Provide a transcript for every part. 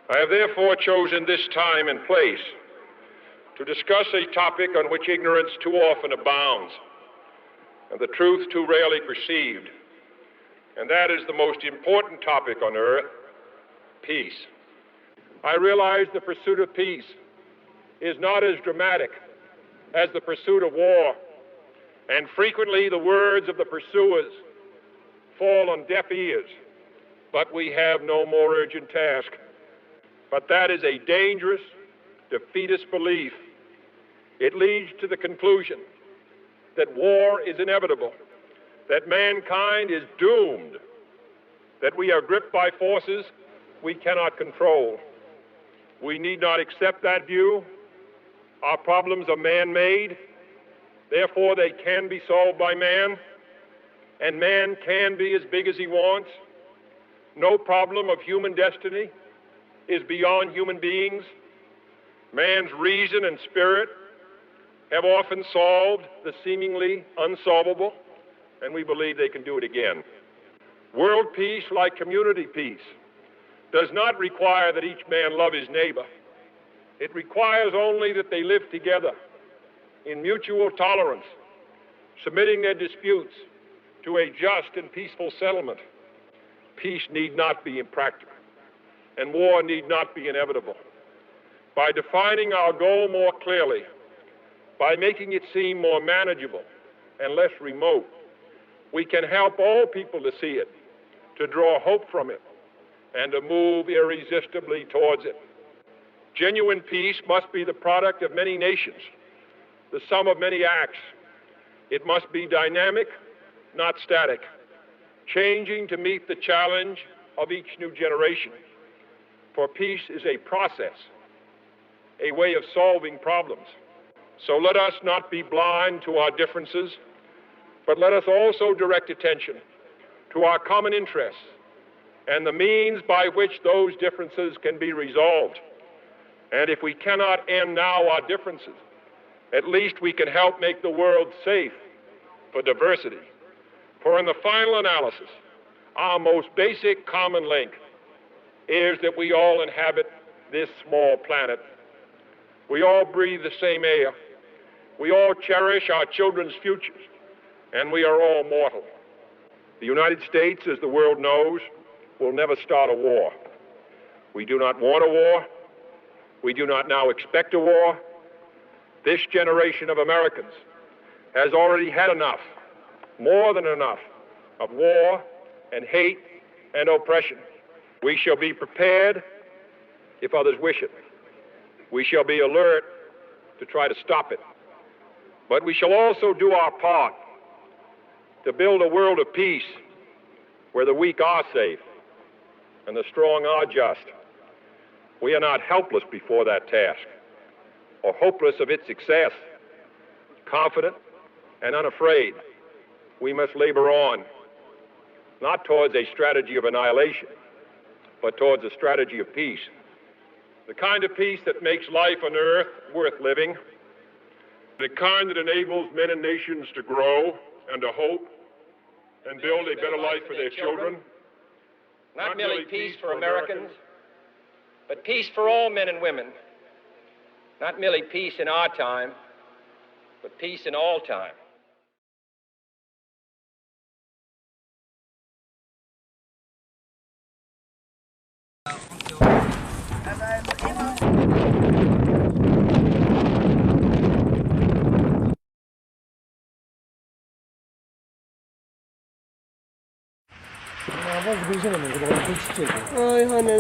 I have therefore chosen this time and place to discuss a topic on which ignorance too often abounds and the truth too rarely perceived, and that is the most important topic on earth, peace. I realize the pursuit of peace is not as dramatic as the pursuit of war, and frequently the words of the pursuers fall on deaf ears, but we have no more urgent task. But that is a dangerous, defeatist belief. It leads to the conclusion that war is inevitable, that mankind is doomed, that we are gripped by forces we cannot control. We need not accept that view. Our problems are man-made, therefore they can be solved by man, and man can be as big as he wants. No problem of human destiny is beyond human beings. Man's reason and spirit have often solved the seemingly unsolvable, and we believe they can do it again. World peace, like community peace, does not require that each man love his neighbor. It requires only that they live together in mutual tolerance, submitting their disputes to a just and peaceful settlement. Peace need not be impractical, and war need not be inevitable. By defining our goal more clearly, by making it seem more manageable and less remote, we can help all people to see it, to draw hope from it, and to move irresistibly towards it. Genuine peace must be the product of many nations, the sum of many acts. It must be dynamic, not static, changing to meet the challenge of each new generation. For peace is a process, a way of solving problems. So let us not be blind to our differences, but let us also direct attention to our common interests and the means by which those differences can be resolved. And if we cannot end now our differences, at least we can help make the world safe for diversity. For in the final analysis, our most basic common link is that we all inhabit this small planet. We all breathe the same air. We all cherish our children's futures, and we are all mortal. The United States, as the world knows, will never start a war. We do not want a war. We do not now expect a war. This generation of Americans has already had enough, more than enough, of war and hate and oppression. We shall be prepared if others wish it. We shall be alert to try to stop it. But we shall also do our part to build a world of peace where the weak are safe and the strong are just. We are not helpless before that task or hopeless of its success. Confident and unafraid, we must labor on, not towards a strategy of annihilation, but towards a strategy of peace. The kind of peace that makes life on earth worth living, the kind that enables men and nations to grow and to hope and build a better life for their children. Not merely peace for Americans, but peace for all men and women. Not merely peace in our time, but peace in all time. Ay, honey.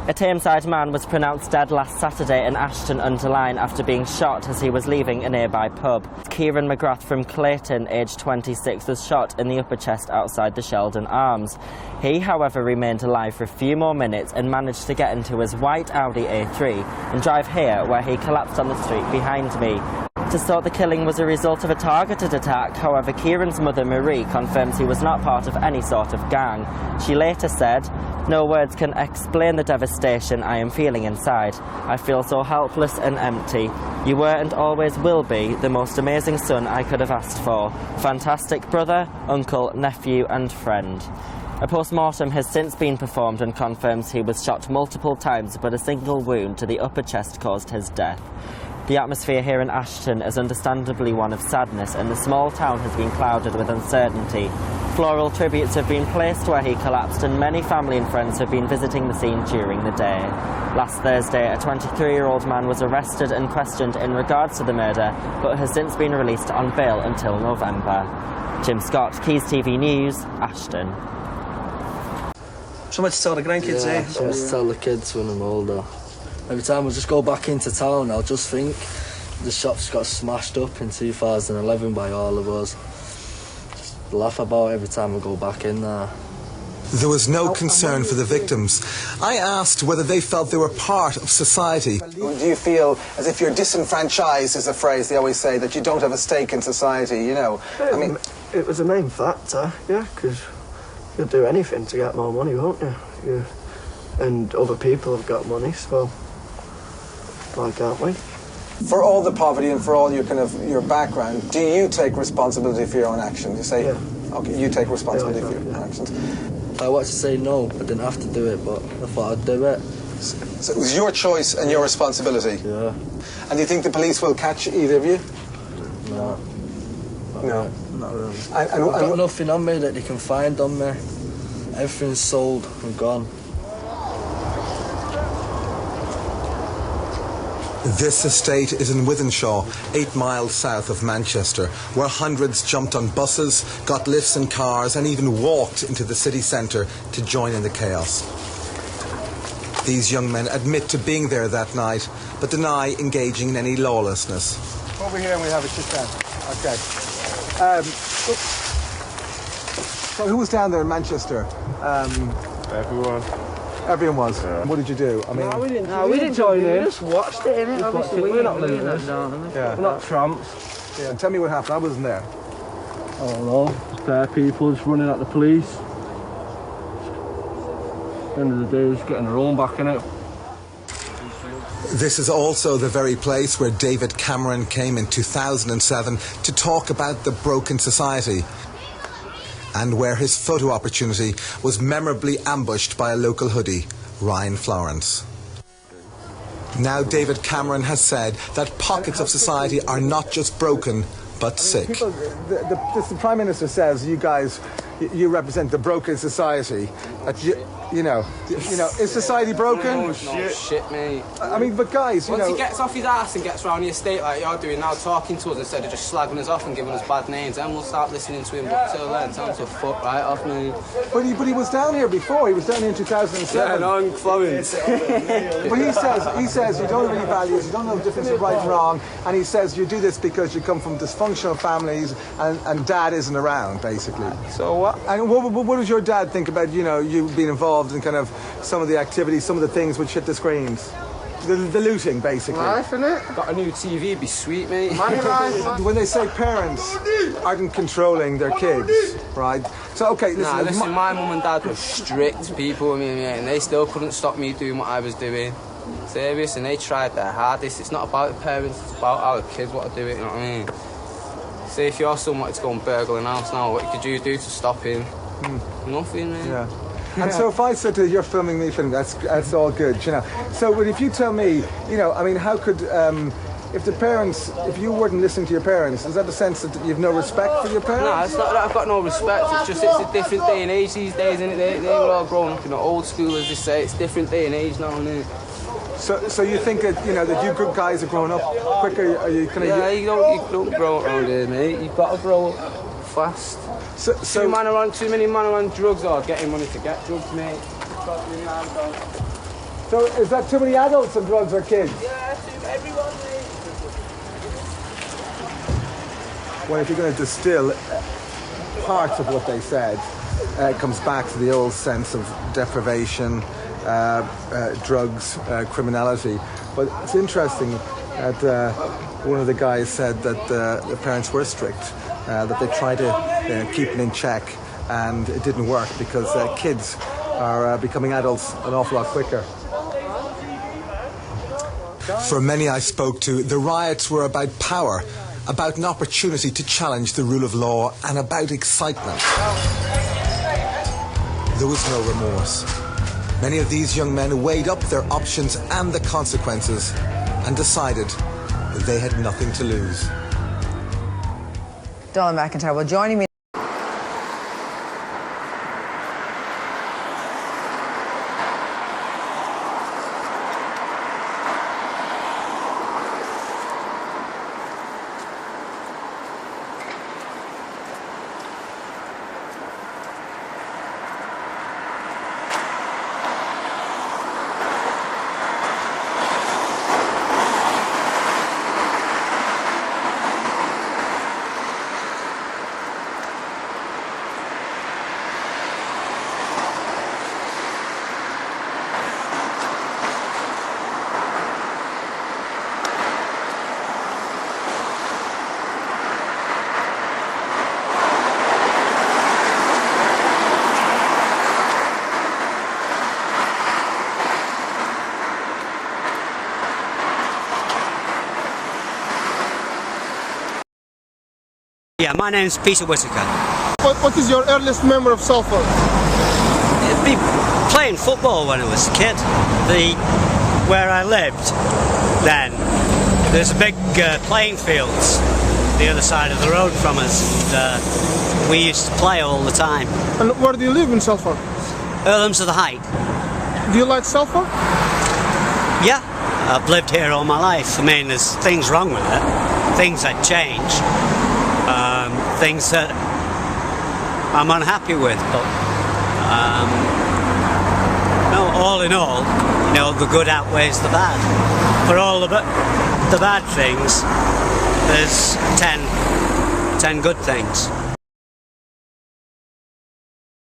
A Tameside man was pronounced dead last Saturday in Ashton-under-Lyne after being shot as he was leaving a nearby pub. Kieran McGrath from Clayton, aged 26, was shot in the upper chest outside the Sheldon Arms. He, however, remained alive for a few more minutes and managed to get into his white Audi A3 and drive here, where he collapsed on the street behind me. Doctors thought the killing was a result of a targeted attack. However, Kieran's mother, Marie, confirms he was not part of any sort of gang. She later said, "No words can explain the devastation I am feeling inside. I feel so helpless and empty. You were and always will be the most amazing son I could have asked for. Fantastic brother, uncle, nephew and friend." A post-mortem has since been performed and confirms he was shot multiple times, but a single wound to the upper chest caused his death. The atmosphere here in Ashton is understandably one of sadness, and the small town has been clouded with uncertainty. Floral tributes have been placed where he collapsed, and many family and friends have been visiting the scene during the day. Last Thursday, a 23-year-old man was arrested and questioned in regards to the murder, but has since been released on bail until November. Jim Scott, Keys TV News, Ashton. Something to tell the grandkids, eh? Something to tell the kids when I'm older. Every time I just go back into town, I'll just think the shops got smashed up in 2011 by all of us. Just laugh about it every time I go back in there. There was no concern for the victims. I asked whether they felt they were part of society. Do you feel as if you're disenfranchised, is a phrase they always say, that you don't have a stake in society, you know? I mean, it was a main factor, yeah, because you'll do anything to get more money, won't you? And other people have got money, so why can't we? for all the poverty and for all your kind of your background, do you take responsibility for your own actions? You say, okay, you take responsibility for your own actions. I wanted to say no, but didn't have to do it, but I thought I'd do it. So it was your choice and your responsibility? Yeah. And do you think the police will catch either of you? No. No. Not really. And I've got nothing on me that they can find on me. Everything's sold and gone. This estate is in Wythenshawe, 8 miles south of Manchester, where hundreds jumped on buses, got lifts in cars and even walked into the city centre to join in the chaos. These young men admit to being there that night, but deny engaging in any lawlessness. over here and we have a sit down. Okay. So who was down there in Manchester? Everyone. Everyone was. Yeah. What did you do? I mean, we didn't join in. We just watched it, innit? Obviously, we're not losers. Yeah. We're not tramps. Yeah. Tell me what happened. I wasn't there. I don't know. Just bare people just running at the police. At the end of the day, just getting their own back in it. This is also the very place where David Cameron came in 2007 to talk about the broken society, and where his photo opportunity was memorably ambushed by a local hoodie, Ryan Florence. Now David Cameron has said that pockets of society are not just broken, but sick. People, the Prime Minister says you guys, you represent the broken society. That you know, is society broken? No shit, mate. I mean, but guys, Once he gets off his ass and gets round the estate like you're doing now, talking to us instead of just slagging us off and giving us bad names, then we'll start listening to him. But till then, tell him to fuck right off, mate. But he was down here before. He was down here in 2007. Yeah, no, I'm Florence. But he says you don't have any values, you don't know the difference of right and wrong, and he says you do this because you come from dysfunctional families and dad isn't around, basically. So what? And what does your dad think about, you being involved in kind of some of the activities, some of the things which hit the screens? The looting, basically. Life, innit? Got a new TV, it'd be sweet, mate. Money life. When they say parents aren't controlling their kids, right? So, okay, listen. My mum and dad were strict people, and they still couldn't stop me doing what I was doing. Serious, and they tried their hardest. It's not about the parents, it's about our kids what to do it, you know what I mean? Say if your son wanted to go and burgle an house now, what could you do to stop him? Nothing, man. Yeah. And so if I said to you, you're filming me, that's all good, So if you tell me, how could, if you weren't listening to your parents, is that the sense that you have no respect for your parents? No, it's not that I've got no respect, it's a different day and age these days, isn't it? They were all grown up in the old school, as they say, it's a different day and age now, isn't it? So you think that, that you good guys are growing up quicker? Are you kind of... Yeah, you don't grow up around here, mate. You've got to grow up fast. So too many men are on drugs or getting money to get drugs, mate. So is that too many adults on drugs or kids? Yeah, everyone, mate. Well, if you're going to distill parts of what they said, it comes back to the old sense of deprivation, drugs, criminality. But it's interesting that one of the guys said that the parents were strict, that they tried to keep it in check, and it didn't work because kids are becoming adults an awful lot quicker. For many I spoke to, the riots were about power, about an opportunity to challenge the rule of law, and about excitement. There was no remorse. Many of these young men weighed up their options and the consequences and decided they had nothing to lose. Donald McIntyre, well, joining me Yeah, my name's Peter Whittaker. What is your earliest memory of Salford? It'd be playing football when I was a kid. where I lived then, there's a big playing fields the other side of the road from us, and we used to play all the time. And where do you live in Salford? Earlhams of the Height. Do you like Salford? Yeah, I've lived here all my life. I mean, there's things wrong with it, things that change, things that I'm unhappy with, but no, all in all, you know, the good outweighs the bad. For all the bad things, there's 10 good things.